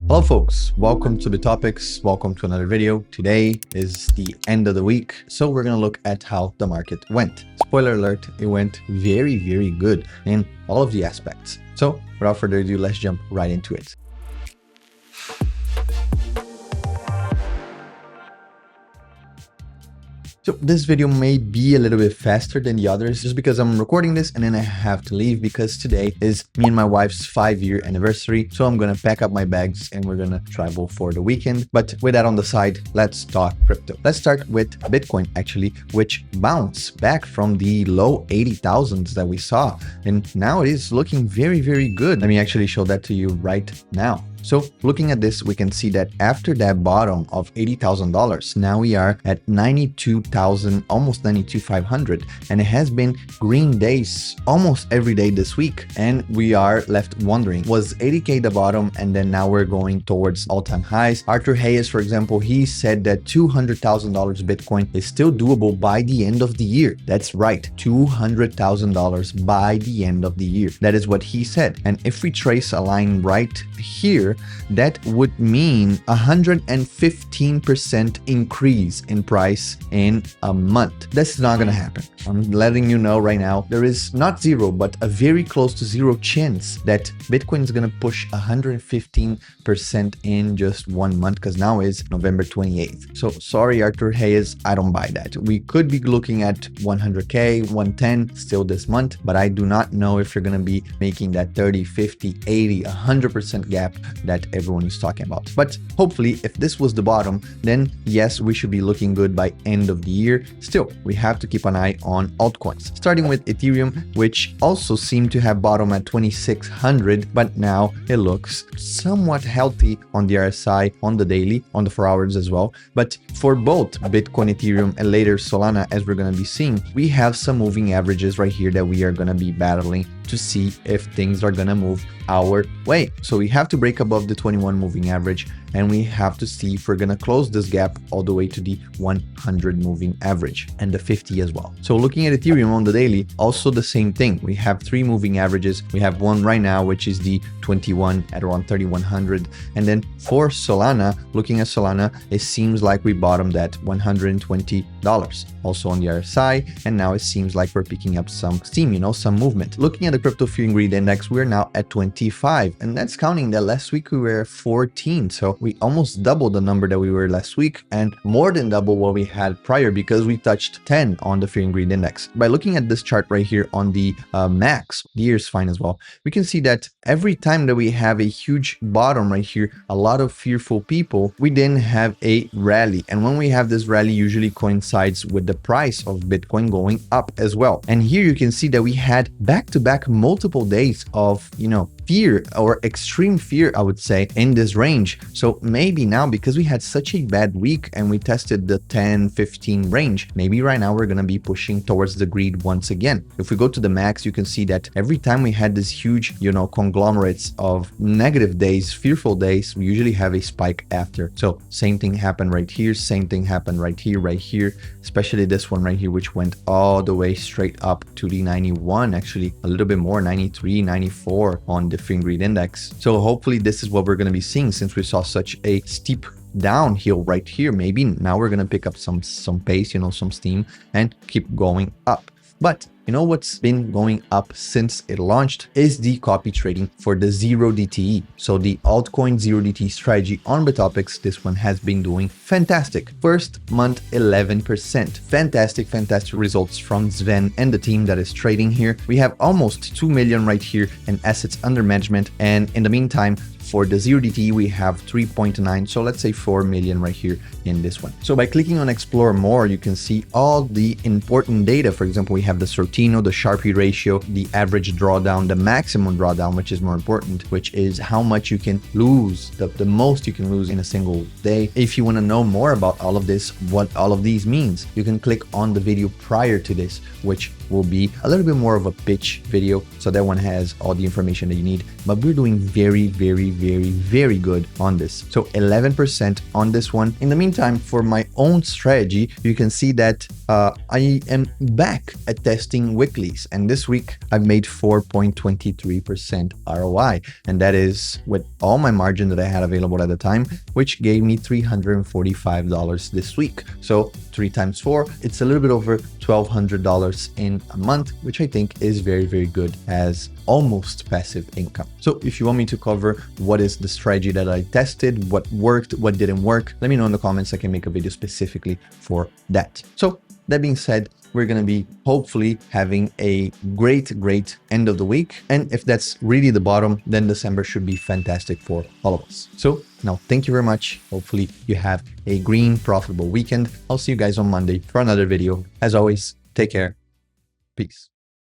Hello folks, welcome to Bitopics, welcome to another video. Today is the end of the week, so we're gonna look at how the market went. Spoiler alert, it went very good in all of the aspects. So without further ado, let's jump right into it. So this video may be a little bit faster than the others just because I'm recording this and then I have to leave because today is me and my wife's 5-year anniversary. So I'm going to pack up my bags and we're going to travel for the weekend. But with that on the side, let's talk crypto. Let's start with Bitcoin actually, which bounced back from the low 80,000s that we saw. And now it is looking very good. Let me actually show that to you right now. So looking at this, we can see that after that bottom of $80,000, now we are at 92,000, almost 92,500. And it has been green days almost every day this week. And we are left wondering, was 80K the bottom? And then now we're going towards all-time highs. Arthur Hayes, for example, he said that $200,000 Bitcoin is still doable by the end of the year. That's right, $200,000 by the end of the year. That is what he said. And if we trace a line right here, that would mean 115% increase in price in a month. That's not gonna happen. I'm letting you know right now, there is not zero, but a very close to zero chance that Bitcoin is gonna push 115% in just 1 month, because now is November 28th. So sorry, Arthur Hayes, I don't buy that. We could be looking at 100K, 110 still this month, but I do not know if you're gonna be making that 30, 50, 80, 100% gap that everyone is talking about. But hopefully, if this was the bottom, then yes, we should be looking good by end of the year. Still, we have to keep an eye on altcoins, starting with Ethereum, which also seemed to have bottom at 2,600, but now it looks somewhat healthy on the RSI, on the daily, on the 4 hours as well. But for both Bitcoin, Ethereum, and later Solana, as we're going to be seeing, we have some moving averages right here that we are going to be battling to see if things are gonna move our way. So we have to break above the 21 moving average and we have to see if we're gonna close this gap all the way to the 100 moving average and the 50 as well. So looking at Ethereum on the daily, also the same thing. We have 3 moving averages. We have one right now, which is the 21 at around 3,100. And then for Solana, looking at Solana, it seems like we bottomed at $120 also on the RSI. And now it seems like we're picking up some steam, some movement. Looking at the Crypto Fear and Greed Index, we're now at 25, and that's counting that last week we were at 14. So we almost doubled the number that we were last week and more than double what we had prior because we touched 10 on the Fear and Greed Index. By looking at this chart right here on the max, the year is fine as well. We can see that every time that we have a huge bottom right here, a lot of fearful people, we then have a rally. And when we have this rally, usually coincides with the price of Bitcoin going up as well. And here you can see that we had back-to-back multiple days of, fear or extreme fear, I would say, in this range. So maybe now, because we had such a bad week and we tested the 10, 15 range, maybe right now we're going to be pushing towards the greed once again. If we go to the max, you can see that every time we had this huge, conglomerates of negative days, fearful days, we usually have a spike after. So same thing happened right here, same thing happened right here, especially this one right here, which went all the way straight up to the 91, actually a little bit more, 93, 94 on the Fear and Greed Index. So hopefully this is what we're going to be seeing since we saw such a steep downhill right here. Maybe now we're going to pick up some pace, some steam and keep going up. But what's been going up since it launched is the copy trading for the Zero DTE. So the altcoin Zero DTE strategy on Bitopics, this one has been doing fantastic. First month, 11%. Fantastic results from Sven and the team that is trading here. We have almost 2 million right here in assets under management. And in the meantime, for the Zero DTE, we have 3.9. So let's say 4 million right here in this one. So by clicking on explore more, you can see all the important data. For example, we have the Sortino, the Sharpe ratio, the average drawdown, the maximum drawdown, which is more important, which is how much you can lose, the most you can lose in a single day. If you want to know more about all of this, what all of these means, you can click on the video prior to this, which will be a little bit more of a pitch video. So that one has all the information that you need, but we're doing very, very, very, very good on this. So 11% on this one. In the meantime, for my own strategy, you can see that I am back at testing weeklies. And this week I've made 4.23% ROI. And that is with all my margin that I had available at the time, which gave me $345 this week. So 3 times 4, it's a little bit over $1,200 in a month, which I think is very, very good as almost passive income. So if you want me to cover what is the strategy that I tested, what worked, what didn't work, let me know in the comments. I can make a video specifically for that. So that being said, we're going to be hopefully having a great end of the week. And if that's really the bottom, then December should be fantastic for all of us. So now, thank you very much. Hopefully you have a green, profitable weekend. I'll see you guys on Monday for another video. As always, take care. Peace.